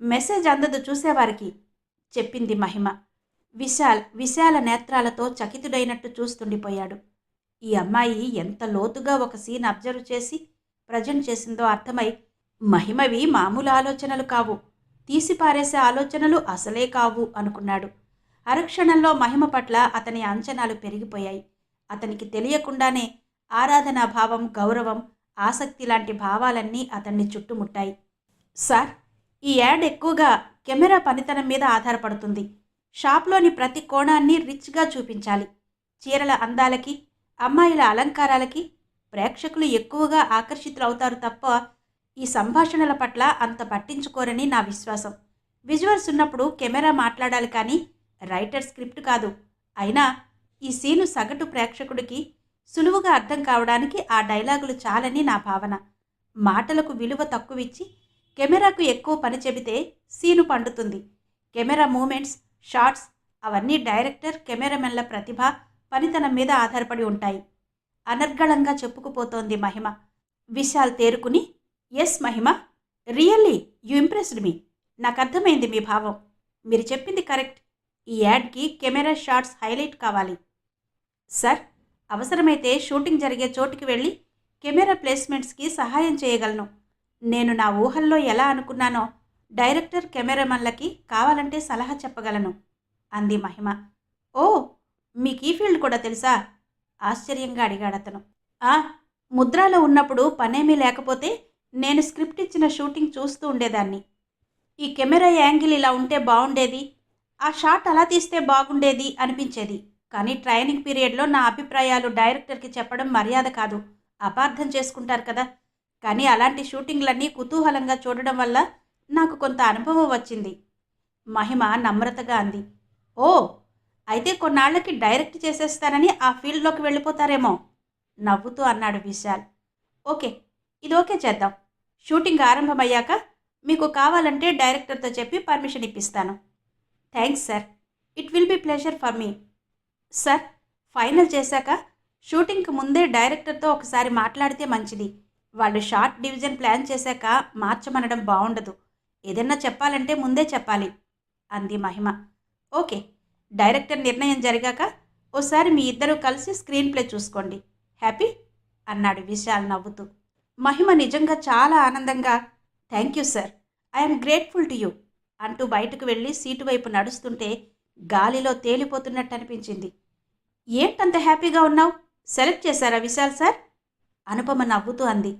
మెసేజ్ అందదు చూసేవారికి, చెప్పింది మహిమ. విశాల నేత్రాలతో చకితుడైనట్టు చూస్తుండిపోయాడు. ఈ అమ్మాయి ఎంత లోతుగా ఒక సీన్ అబ్జర్వ్ చేసి ప్రజెంట్ చేసిందో అర్థమై, మహిమవి మామూలు ఆలోచనలు కావు, తీసిపారేసే ఆలోచనలు అసలే కావు అనుకున్నాడు. అరక్షణంలో మహిమ పట్ల అతని అంచనాలు పెరిగిపోయాయి. అతనికి తెలియకుండానే ఆరాధనా భావం, గౌరవం, ఆసక్తి లాంటి భావాలన్నీ అతన్ని చుట్టుముట్టాయి. సార్, ఈ యాడ్ ఎక్కువగా కెమెరా పనితనం మీద ఆధారపడుతుంది. షాప్లోని ప్రతి కోణాన్ని రిచ్గా చూపించాలి. చీరల అందాలకి, అమ్మాయిల అలంకారాలకి ప్రేక్షకులు ఎక్కువగా ఆకర్షితులవుతారు తప్ప ఈ సంభాషణల పట్ల అంత పట్టించుకోరని నా విశ్వాసం. విజువల్స్ ఉన్నప్పుడు కెమెరా మాట్లాడాలి కానీ రైటర్ స్క్రిప్ట్ కాదు. అయినా ఈ సీను సగటు ప్రేక్షకుడికి సులువుగా అర్థం కావడానికి ఆ డైలాగులు చాలని నా భావన. మాటలకు విలువ తక్కువిచ్చి కెమెరాకు ఎక్కువ పని చెబితే సీను పండుతుంది. కెమెరా మూమెంట్స్, షాట్స్ అవన్నీ డైరెక్టర్, కెమెరామెన్ల ప్రతిభ, పనితనం మీద ఆధారపడి ఉంటాయి. అనర్గళంగా చెప్పుకుపోతోంది మహిమ. విశాల్ తేరుకుని, yes Mahima, really you impressed me. నాకు అర్థమైంది మీ భావం. మీరు చెప్పింది కరెక్ట్. ఈ యాడ్కి కెమెరా షాట్స్ హైలైట్ కావాలి. సార్, అవసరమైతే షూటింగ్ జరిగే చోటుకి వెళ్ళి కెమెరా ప్లేస్మెంట్స్కి సహాయం చేయగలను. నేను నా ఊహల్లో ఎలా అనుకున్నానో డైరెక్టర్, కెమెరామన్లకి కావాలంటే సలహా చెప్పగలను అంది మహిమ. ఓ, మీకు ఈ ఫీల్డ్ కూడా తెలుసా? ఆశ్చర్యంగా అడిగాడతను. ముద్రాలో ఉన్నప్పుడు పనేమీ లేకపోతే నేను స్క్రిప్ట్ ఇచ్చిన షూటింగ్ చూస్తూ ఉండేదాన్ని. ఈ కెమెరా యాంగిల్ ఇలా ఉంటే బాగుండేది, ఆ షాట్ అలా తీస్తే బాగుండేది అనిపించేది. కానీ ట్రైనింగ్ పీరియడ్లో నా అభిప్రాయాలు డైరెక్టర్కి చెప్పడం మర్యాద కాదు, అపార్థం చేసుకుంటారు కదా. కానీ అలాంటి షూటింగ్లన్నీ కుతూహలంగా చూడడం వల్ల నాకు కొంత అనుభవం వచ్చింది. మహిమ నమ్రతగా అంది. ఓ, అయితే కొన్నాళ్లకి డైరెక్ట్ చేసేస్తానని ఆ ఫీల్డ్లోకి వెళ్ళిపోతారేమో నవ్వుతూ అన్నాడు విశాల్. ఓకే, ఇది ఓకే చేద్దాం. షూటింగ్ ఆరంభమయ్యాక మీకు కావాలంటే డైరెక్టర్తో చెప్పి పర్మిషన్ ఇప్పిస్తాను. Thanks sir, it will be pleasure for me. Sir, final చేశాక షూటింగ్కి ముందే డైరెక్టర్తో ఒకసారి మాట్లాడితే మంచిది. వాళ్ళు షార్ట్ డివిజన్ ప్లాన్ చేశాక మార్చమనడం బాగుండదు. ఏదన్నా చెప్పాలంటే ముందే చెప్పాలి అంది మహిమ. ఓకే, డైరెక్టర్ నిర్ణయం జరిగాక ఓసారి మీ ఇద్దరూ కలిసి స్క్రీన్ ప్లే చూసుకోండి. హ్యాపీ అన్నాడు విశాల్ నవ్వుతూ. మహిమ నిజంగా చాలా ఆనందంగా thank you sir, I'm grateful to you అంటూ బయటకు వెళ్ళి సీటు వైపు నడుస్తుంటే గాలిలో తేలిపోతున్నట్టు అనిపించింది. ఏంటంత హ్యాపీగా ఉన్నావు? సెలెక్ట్ చేశారా విశాల్ సార్? అనుపమ నవ్వుతూ అంది.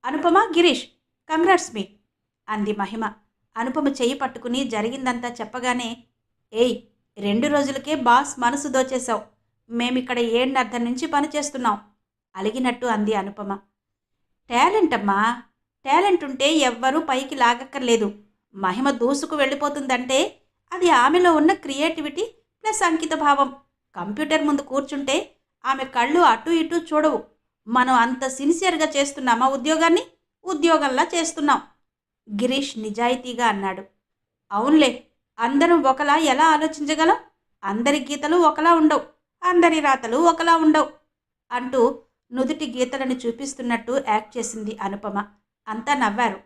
అనుపమ, గిరీష్, కంగ్రాట్స్ మీ అంది మహిమ. అనుపమ చెయ్యి పట్టుకుని జరిగిందంతా చెప్పగానే, ఏయ్, 2 రోజులకే బాస్ మనసు దోచేశావు. మేమిక్కడ 7:30 నుంచి పనిచేస్తున్నాం అలిగినట్టు అంది అనుపమ. టాలెంట్ అమ్మా, టాలెంట్ ఉంటే ఎవ్వరూ పైకి లాగక్కర్లేదు. మహిమ దూసుకు వెళ్ళిపోతుందంటే అది ఆమెలో ఉన్న క్రియేటివిటీ ప్లస్ అంకిత భావం. కంప్యూటర్ ముందు కూర్చుంటే ఆమె కళ్ళు అటు ఇటు చూడవు. మనం అంత సిన్సియర్గా చేస్తున్నామా ఉద్యోగాన్ని? ఉద్యోగంలా చేస్తున్నాం. గిరీష్ నిజాయితీగా అన్నాడు. అవునులే, అందరం ఒకలా ఎలా ఆలోచించగలం? అందరి గీతలు ఒకలా ఉండవు, అందరి రాతలు ఒకలా ఉండవు అంటూ నుదుటి గీతలను చూపిస్తున్నట్టు యాక్ట్ చేసింది అనుపమ. అంతా నవ్వారు.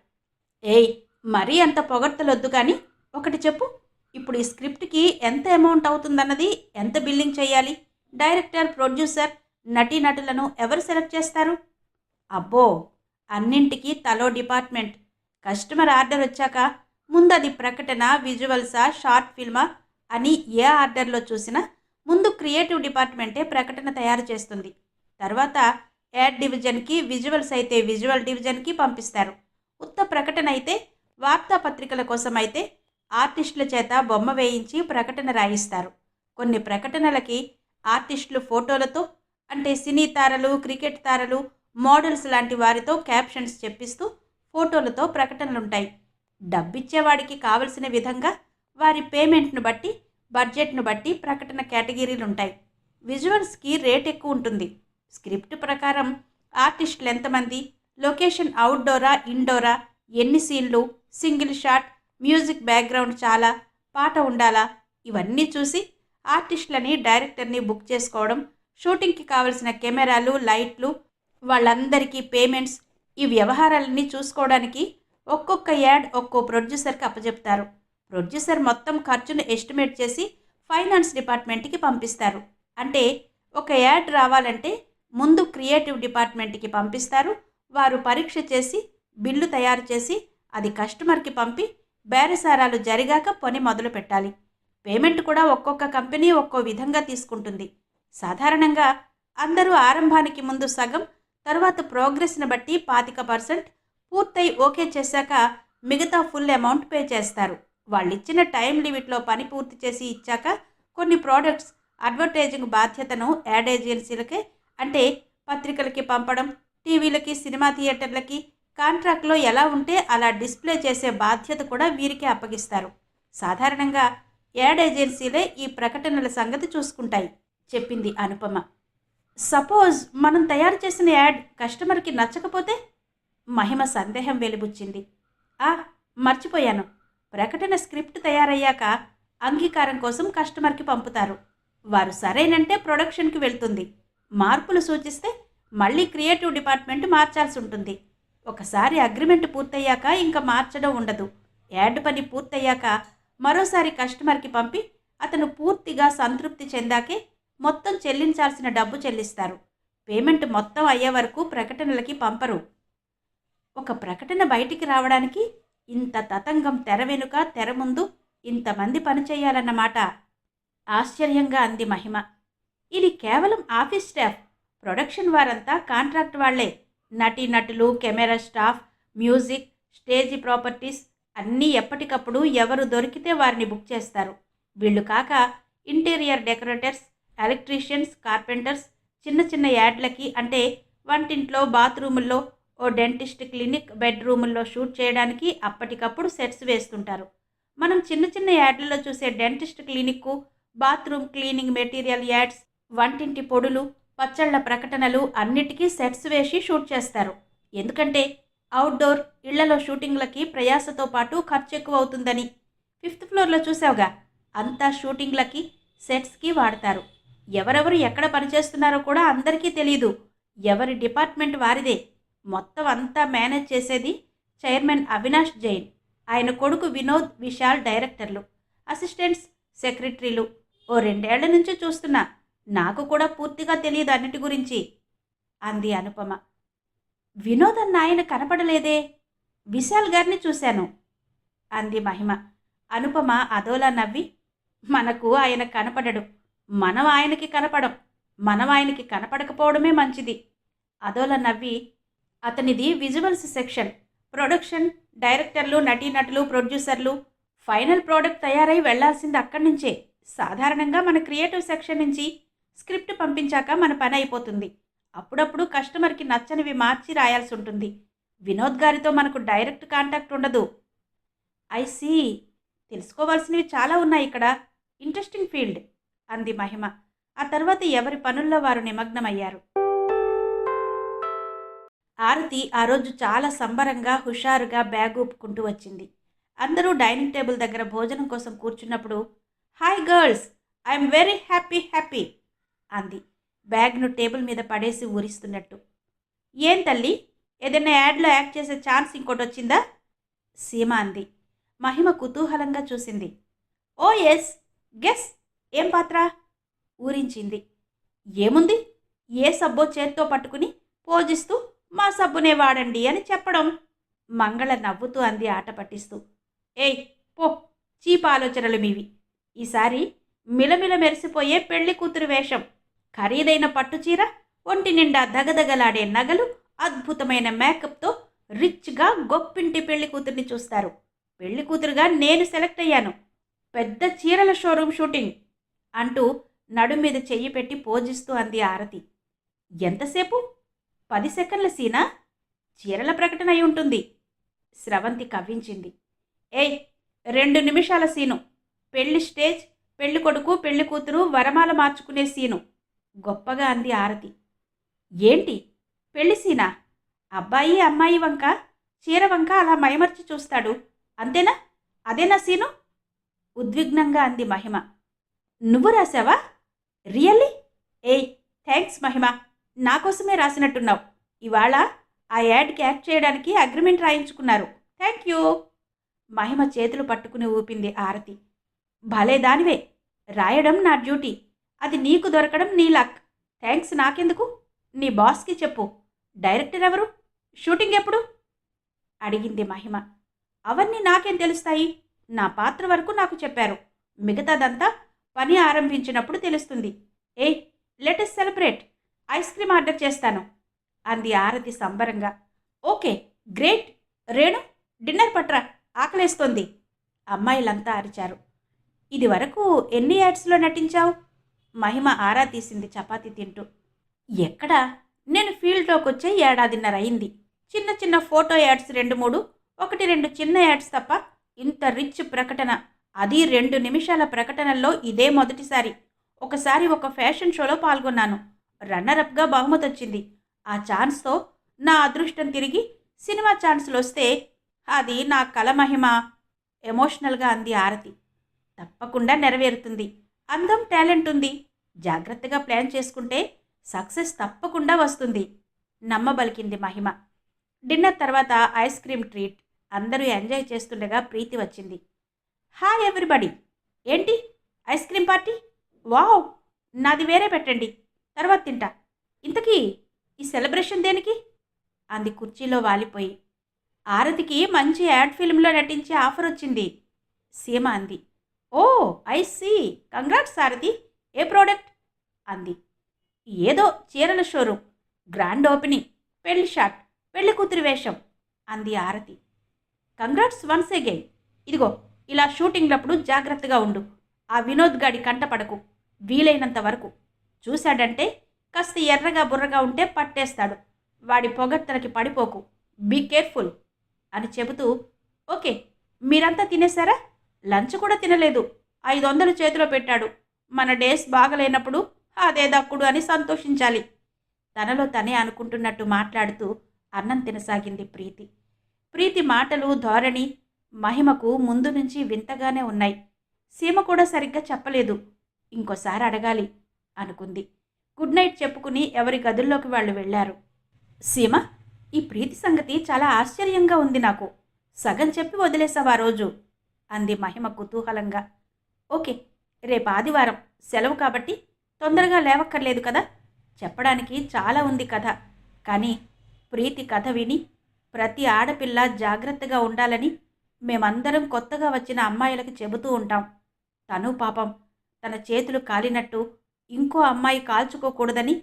ఏయ్, మరీ అంత పొగడ్తలొద్దు కానీ ఒకటి చెప్పు. ఇప్పుడు ఈ స్క్రిప్ట్కి ఎంత అమౌంట్ అవుతుందన్నది, ఎంత బిల్లింగ్ చేయాలి? డైరెక్టర్, ప్రొడ్యూసర్, నటీనటులను ఎవరు సెలెక్ట్ చేస్తారు? అబ్బో, అన్నింటికీ తలో డిపార్ట్మెంట్. కస్టమర్ ఆర్డర్ వచ్చాక ముందు అది ప్రకటన, విజువల్సా, షార్ట్ ఫిల్మా అని ఏ ఆర్డర్లో చూసినా ముందు క్రియేటివ్ డిపార్ట్మెంటే ప్రకటన తయారు చేస్తుంది. తర్వాత యాడ్ డివిజన్కి, విజువల్స్ అయితే విజువల్ డివిజన్కి పంపిస్తారు. ఉత్త ప్రకటన అయితే, వార్తాపత్రికల కోసం అయితే ఆర్టిస్టుల చేత బొమ్మ వేయించి ప్రకటన రాయిస్తారు. కొన్ని ప్రకటనలకి ఆర్టిస్టులు ఫోటోలతో, అంటే సినీ తారలు, క్రికెట్ తారలు, మోడల్స్ లాంటి వారితో క్యాప్షన్స్ చెప్పిస్తూ ఫోటోలతో ప్రకటనలుంటాయి. డబ్బిచ్చేవాడికి కావలసిన విధంగా వారి పేమెంట్ను బట్టి, బడ్జెట్ను బట్టి ప్రకటన కేటగిరీలు ఉంటాయి. విజువల్స్కి రేట్ ఎక్కువ ఉంటుంది. స్క్రిప్ట్ ప్రకారం ఆర్టిస్టులు ఎంతమంది, లొకేషన్ అవుట్డోరా, ఇండోరా, ఎన్ని సీన్లు, సింగిల్ షాట్, మ్యూజిక్ బ్యాక్గ్రౌండ్ చాలా, పాట ఉండాలా, ఇవన్నీ చూసి ఆర్టిస్టులని, డైరెక్టర్ని బుక్ చేసుకోవడం, షూటింగ్కి కావలసిన కెమెరాలు, లైట్లు, వాళ్ళందరికీ పేమెంట్స్, ఈ వ్యవహారాలన్నీ చూసుకోవడానికి ఒక్కొక్క యాడ్ ఒక్కో ప్రొడ్యూసర్కి అప్పచెప్తారు. ప్రొడ్యూసర్ మొత్తం ఖర్చును ఎస్టిమేట్ చేసి ఫైనాన్స్ డిపార్ట్మెంట్కి పంపిస్తారు. అంటే ఒక యాడ్ రావాలంటే ముందు క్రియేటివ్ డిపార్ట్మెంట్కి పంపిస్తారు. వారు పరీక్ష చేసి బిల్లు తయారు చేసి అది కస్టమర్కి పంపి బేరసారాలు జరిగాక పని మొదలు పెట్టాలి. పేమెంట్ కూడా ఒక్కొక్క కంపెనీ ఒక్కో విధంగా తీసుకుంటుంది. సాధారణంగా అందరూ ఆరంభానికి ముందు సగం, తరువాత ప్రోగ్రెస్ని బట్టి 25%, పూర్తయి ఓకే చేశాక మిగతా ఫుల్ అమౌంట్ పే చేస్తారు. వాళ్ళిచ్చిన టైం లిమిట్లో పని పూర్తి చేసి ఇచ్చాక కొన్ని ప్రోడక్ట్స్ అడ్వర్టైజింగ్ బాధ్యతను యాడ్ ఏజెన్సీలకే, అంటే పత్రికలకి పంపడం, టీవీలకి, సినిమా థియేటర్లకి కాంట్రాక్ట్లో ఎలా ఉంటే అలా డిస్ప్లే చేసే బాధ్యత కూడా వీరికే అప్పగిస్తారు. సాధారణంగా యాడ్ ఏజెన్సీలే ఈ ప్రకటనల సంగతి చూసుకుంటాయి, చెప్పింది అనుపమ. సపోజ్ మనం తయారు చేసిన యాడ్ కస్టమర్కి నచ్చకపోతే? మహిమ సందేహం వెలిబుచ్చింది. మర్చిపోయాను. ప్రకటన స్క్రిప్ట్ తయారయ్యాక అంగీకారం కోసం కస్టమర్కి పంపుతారు. వారు సరేనంటే ప్రొడక్షన్కి వెళ్తుంది. మార్పులు సూచిస్తే మళ్ళీ క్రియేటివ్ డిపార్ట్మెంట్ మార్చాల్సి ఉంటుంది. ఒకసారి అగ్రిమెంట్ పూర్తయ్యాక ఇంకా మార్చడం ఉండదు. యాడ్ పని పూర్తయ్యాక మరోసారి కస్టమర్కి పంపి అతను పూర్తిగా సంతృప్తి చెందాకే మొత్తం చెల్లించాల్సిన డబ్బు చెల్లిస్తారు. పేమెంట్ మొత్తం అయ్యే వరకు ప్రకటనలకి పంపరు. ఒక ప్రకటన బయటికి రావడానికి ఇంత తతంగం, తెర వెనుక, తెర ముందు ఇంతమంది పనిచేయాలన్నమాట, ఆశ్చర్యంగా అంది మహిమ. ఇది కేవలం ఆఫీస్ స్టాఫ్. ప్రొడక్షన్ వారంతా కాంట్రాక్ట్ వాళ్లే. నటీనటులు, camera staff, music, stage properties అన్నీ ఎప్పటికప్పుడు ఎవరు దొరికితే వారిని బుక్ చేస్తారు. వీళ్ళు కాక ఇంటీరియర్ డెకరేటర్స్, ఎలక్ట్రీషియన్స్, కార్పెంటర్స్, చిన్న చిన్న యాడ్లకి, అంటే వంటింట్లో, బాత్రూముల్లో, ఓ డెంటిస్ట్ క్లినిక్ బెడ్రూముల్లో షూట్ చేయడానికి అప్పటికప్పుడు సెట్స్ వేస్తుంటారు. మనం చిన్న చిన్న యాడ్లలో చూసే డెంటిస్ట్ క్లినిక్కు, బాత్రూమ్ క్లీనింగ్ మెటీరియల్ యాడ్స్, వంటింటి పొడులు, పచ్చళ్ల ప్రకటనలు అన్నిటికీ సెట్స్ వేసి షూట్ చేస్తారు. ఎందుకంటే అవుట్డోర్, ఇళ్లలో షూటింగ్లకి ప్రయాసతో పాటు ఖర్చు ఎక్కువ అవుతుందని. 5th ఫ్లోర్లో చూసావుగా, అంతా షూటింగ్లకి, సెట్స్కి వాడతారు. ఎవరెవరు ఎక్కడ పనిచేస్తున్నారో కూడా అందరికీ తెలియదు. ఎవరి డిపార్ట్మెంట్ వారిదే. మొత్తం అంతా మేనేజ్ చేసేది చైర్మన్ అవినాష్ జైన్, ఆయన కొడుకు వినోద్, విశాల్ డైరెక్టర్లు, అసిస్టెంట్స్, సెక్రటరీలు. ఓ 2 ఏళ్ల నుంచి చూస్తున్నా, నాకు కూడా పూర్తిగా తెలియదు అన్నిటి గురించి, అంది అనుపమ. వినోద్ అన్న ఆయన కనపడలేదే, విశాల్ గారిని చూశాను, అంది మహిమ. అనుపమ అదోలా నవ్వి, మనకు ఆయన కనపడడు, మనం ఆయనకి కనపడం, మనం ఆయనకి కనపడకపోవడమే మంచిది. అదోలా నవ్వి, అతనిది విజువల్స్ సెక్షన్. ప్రొడక్షన్, డైరెక్టర్లు, నటీనటులు, ప్రొడ్యూసర్లు, ఫైనల్ ప్రోడక్ట్ తయారై వెళ్లాల్సింది అక్కడి నుంచే. సాధారణంగా మన క్రియేటివ్ సెక్షన్ నుంచి స్క్రిప్ట్ పంపించాక మన పని అయిపోతుంది. అప్పుడప్పుడు కస్టమర్కి నచ్చనివి మార్చి రాయాల్సి ఉంటుంది. వినోద్ గారితో మనకు డైరెక్ట్ కాంటాక్ట్ ఉండదు. ఐ సీ, తెలుసుకోవాల్సినవి చాలా ఉన్నాయి ఇక్కడ. ఇంట్రెస్టింగ్ ఫీల్డ్ అంది మహిమ. ఆ తర్వాత ఎవరి పనుల్లో వారు నిమగ్నమయ్యారు. ఆరతి ఆ రోజు చాలా సంబరంగా హుషారుగా బ్యాగ్ ఊపుకుంటూ వచ్చింది. అందరూ డైనింగ్ టేబుల్ దగ్గర భోజనం కోసం కూర్చున్నప్పుడు, hi girls, I'm very happy అంది బ్యాగ్ను టేబుల్ మీద పడేసి ఊరిస్తున్నట్టు. ఏం తల్లి, ఏదైనా యాడ్లో యాక్ట్ చేసే ఛాన్స్ ఇంకోటి వచ్చిందా? సీమ అంది. మహిమ కుతూహలంగా చూసింది. ఓ ఎస్, గెస్, ఏం పాత్ర? ఊరించింది. ఏముంది, ఏ సబ్బో చేత్తో పట్టుకుని పోజిస్తూ మా సబ్బునే వాడండి అని చెప్పడం. మంగళ నవ్వుతూ అంది ఆట పట్టిస్తూ. ఏయ్ పో, చీప ఆలోచనలు మీవి. ఈసారి మిలమిల మెరిసిపోయే పెళ్లి కూతురు వేషం, ఖరీదైన పట్టుచీర, ఒంటి నిండా దగదగలాడే నగలు, అద్భుతమైన మేకప్తో రిచ్గా గొప్పింటి పెళ్లి కూతుర్ని చూస్తారు. పెళ్లి కూతురుగా నేను సెలెక్ట్ అయ్యాను. పెద్ద చీరల షోరూమ్ షూటింగ్ అంటూ నడు మీద చెయ్యి పెట్టి పోజిస్తూ అంది ఆరతి. ఎంతసేపు? 10 సెకండ్ల సీనా? చీరల ప్రకటన అయి ఉంటుంది. స్రవంతి కవ్వించింది. ఏయ్, 2 నిమిషాల సీను. పెళ్లి స్టేజ్, పెళ్లి కొడుకు పెళ్లి కూతురు వరమాల మార్చుకునే సీను గొప్పగా అంది ఆరతి. ఏంటి పెళ్లి సీనా? అబ్బాయి అమ్మాయి వంక, చీర వంక అలా మైమర్చి చూస్తాడు, అంతేనా? అదేనా సీను? ఉద్విగ్నంగా అంది మహిమ. నువ్వు రాసావా? రియల్లీ? ఏయ్, థ్యాంక్స్ మహిమ, నా కోసమే రాసినట్టున్నావు. ఇవాళ ఆ యాడ్కి యాక్ట్ చేయడానికి అగ్రిమెంట్ రాయించుకున్నారు. Thank you. మహిమ చేతులు పట్టుకుని ఊపింది ఆరతి. భలే దానివే, రాయడం నా డ్యూటీ, అది నీకు దొరకడం నీ లక్. థ్యాంక్స్ నాకెందుకు? నీ బాస్కి చెప్పు. డైరెక్టర్ ఎవరు? షూటింగ్ ఎప్పుడు? అడిగింది మహిమ. అవన్నీ నాకేం తెలుస్తాయి? నా పాత్ర వరకు నాకు చెప్పారు, మిగతాదంతా పని ఆరంభించినప్పుడు తెలుస్తుంది. ఏయ్, let's celebrate. Ice cream order చేస్తాను అంది ఆరతి సంబరంగా. Okay, great. రేణు, డిన్నర్ పట్రా, ఆకలేస్తోంది. అమ్మాయిలంతా అరిచారు. ఇది వరకు ఎన్ని యాడ్స్లో నటించావు? మహిమ ఆరా తీసింది చపాతీ తింటూ. ఎక్కడా, నేను ఫీల్డ్లోకి వచ్చే 1.5 ఏడాది అయింది. చిన్న చిన్న ఫోటో యాడ్స్ 2-3, 1-2 చిన్న యాడ్స్ తప్ప ఇంత రిచ్ ప్రకటన, అది 2 నిమిషాల ప్రకటనల్లో ఇదే మొదటిసారి. ఒకసారి ఒక ఫ్యాషన్ షోలో పాల్గొన్నాను, రన్నరప్గా బహుమతి వచ్చింది. ఆ ఛాన్స్తో నా అదృష్టం తిరిగి సినిమా ఛాన్సులు వస్తే అది నా కల మహిమ ఎమోషనల్గా అంది ఆరతి. తప్పకుండా నెరవేరుతుంది. అందం, టాలెంట్ ఉంది. జాగ్రత్తగా ప్లాన్ చేసుకుంటే సక్సెస్ తప్పకుండా వస్తుంది నమ్మబలికింది మహిమ. డిన్నర్ తర్వాత ఐస్ క్రీమ్ ట్రీట్. అందరూ ఎంజాయ్ చేస్తుండగా ప్రీతి వచ్చింది. Hi everybody. ఏంటి ఐస్ క్రీమ్ పార్టీ? వావ్, నాది వేరే పెట్టండి, తర్వాత తింటా. ఇంతకీ ఈ సెలబ్రేషన్ దేనికి? అంది కుర్చీలో వాలిపోయి. ఆరతికి మంచి యాడ్ ఫిల్మ్లో నటించే ఆఫర్ వచ్చింది సీమ అంది. Oh I see, congrats Aarti. A product? అంది. ఏదో చీరల షోరూమ్, గ్రాండ్ ఓపెనింగ్, పెళ్లి షాట్, పెళ్లి కూతురి వేషం అంది ఆరతి. Congrats once again. ఇదిగో, ఇలా షూటింగ్లప్పుడు జాగ్రత్తగా ఉండు. ఆ వినోద్ గాడి కంట పడకు, వీలైనంత వరకు. చూశాడంటే కాస్త ఎర్రగా బుర్రగా ఉంటే పట్టేస్తాడు. వాడి పొగడ్తలకి పడిపోకు, బీ కేర్ఫుల్ అని చెబుతూ, ఓకే, మీరంతా తినేశారా? లంచ్ కూడా తినలేదు. 500 చేతిలో పెట్టాడు. మన డేస్ బాగలేనప్పుడు అదే దక్కుడు అని సంతోషించాలి. తనలో తనే అనుకుంటున్నట్టు మాట్లాడుతూ అన్నం తినసాగింది ప్రీతి. ప్రీతి మాటలు, ధోరణి మహిమకు ముందు నుంచి వింతగానే ఉన్నాయి. సీమ కూడా సరిగ్గా చెప్పలేదు. ఇంకోసారి అడగాలి అనుకుంది. గుడ్ నైట్ చెప్పుకుని ఎవరి గదుల్లోకి వాళ్ళు వెళ్ళారు. సీమ, ఈ ప్రీతి సంగతి చాలా ఆశ్చర్యంగా ఉంది నాకు. సగం చెప్పి వదిలేసావా రోజు? అంది మహిమ కుతూహలంగా. ఓకే, రేపు ఆదివారం సెలవు కాబట్టి తొందరగా లేవక్కర్లేదు కదా. చెప్పడానికి చాలా ఉంది కథ. కానీ ప్రీతి కథ విని ప్రతి ఆడపిల్ల జాగ్రత్తగా ఉండాలని మేమందరం కొత్తగా వచ్చిన అమ్మాయిలకు చెబుతూ ఉంటాం. తను పాపం తన చేతులు కాలినట్టు ఇంకో అమ్మాయి కాల్చుకోకూడదని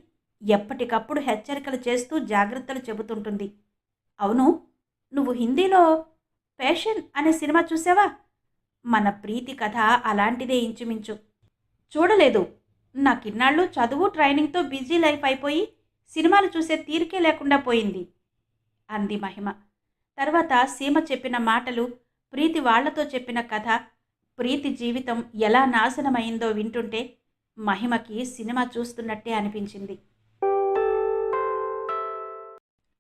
ఎప్పటికప్పుడు హెచ్చరికలు చేస్తూ జాగ్రత్తలు చెబుతుంటుంది. అవును, నువ్వు హిందీలో పేషన్ అనే సినిమా చూసావా? మన ప్రీతి కథ అలాంటిదే ఇంచుమించు. చూడలేదు. నాకిన్నాళ్ళు చదువు, ట్రైనింగ్తో బిజీ లైఫ్ అయిపోయి సినిమాలు చూసే తీరికే లేకుండా పోయింది అంది మహిమ. తర్వాత సీమ చెప్పిన మాటలు, ప్రీతి వాళ్లతో చెప్పిన కథ ప్రీతి జీవితం ఎలా నాశనమైందో వింటుంటే మహిమకి సినిమా చూస్తున్నట్టే అనిపించింది.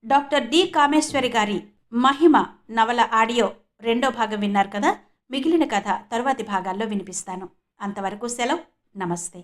డాక్టర్ డి కామేశ్వరి గారి మహిమ నవల ఆడియో 2వ భాగం విన్నారు కదా. మిగిలిన కథ తరువాతి భాగాల్లో వినిపిస్తాను. అంతవరకు సెలవు. నమస్తే.